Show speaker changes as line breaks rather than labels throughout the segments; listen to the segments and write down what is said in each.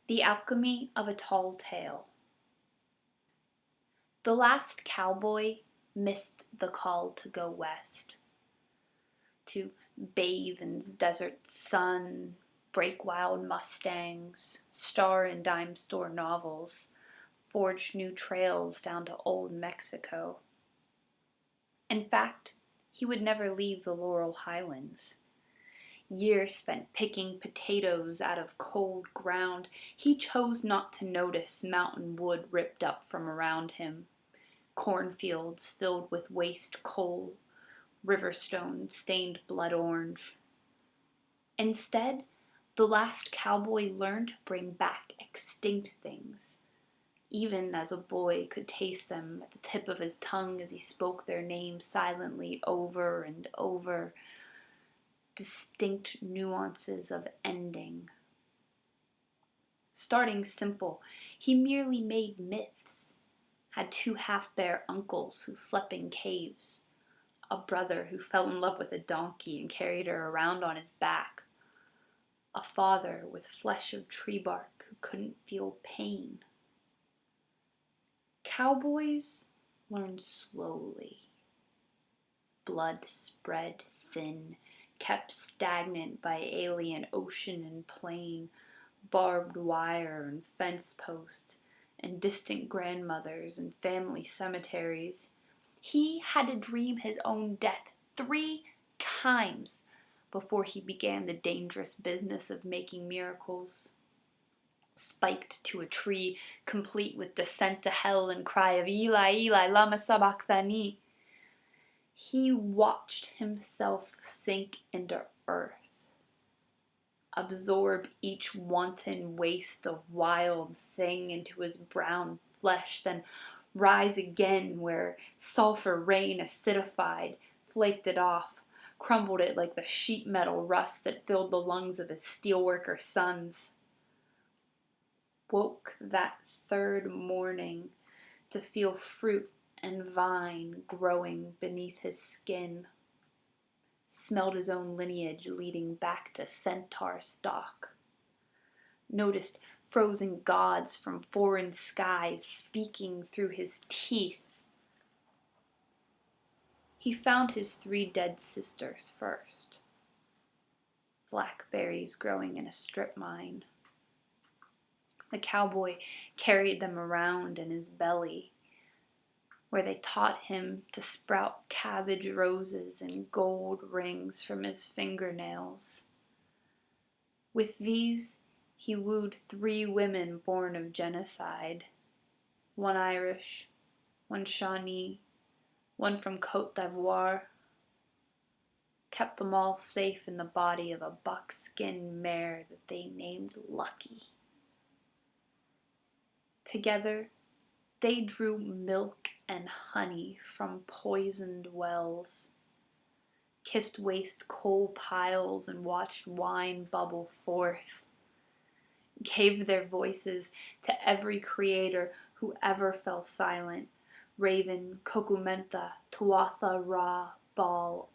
The Alchemy of a Tall Tale. The last cowboy missed the call to go west, to bathe in the desert sun, break wild mustangs, star in dime store novels, forge new trails down to old Mexico. In fact, he would never leave the Laurel Highlands. Years spent picking potatoes out of cold ground, he chose not to notice mountain wood ripped up from around him, cornfields filled with waste coal, riverstone stained blood orange. Instead, the last cowboy learned to bring back extinct things, even as a boy could taste them at the tip of his tongue as he spoke their names silently over and over. Distinct nuances of ending. Starting simple, he merely made myths, had two half-bear uncles who slept in caves, a brother who fell in love with a donkey and carried her around on his back, a father with flesh of tree bark who couldn't feel pain. Cowboys learn slowly. Blood spread thin, kept stagnant by alien ocean and plain, barbed wire and fence post, and distant grandmothers and family cemeteries. He had to dream his own death 3 times before he began the dangerous business of making miracles. Spiked to a tree, complete with descent to hell and cry of Eli, Eli, lama sabachthani, he watched himself sink into earth, absorb each wanton waste of wild thing into his brown flesh, then rise again where sulfur rain acidified, flaked it off, crumbled it like the sheet metal rust that filled the lungs of his steelworker sons. Woke that third morning to feel fruit and vine growing beneath his skin. Smelled his own lineage leading back to centaur stock. Noticed frozen gods from foreign skies speaking through his teeth. He found his 3 dead sisters first. Blackberries growing in a strip mine. The cowboy carried them around in his belly, where they taught him to sprout cabbage roses and gold rings from his fingernails. With these, he wooed 3 women born of genocide, 1 Irish, 1 Shawnee, 1 from Côte d'Ivoire. Kept them all safe in the body of a buckskin mare that they named Lucky. Together, they drew milk and honey from poisoned wells, kissed waste coal piles and watched wine bubble forth, gave their voices to every creator who ever fell silent, Raven, Kokumenta, Tuatha, Ra, Baal,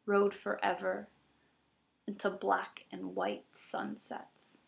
rode forever into black and white sunsets.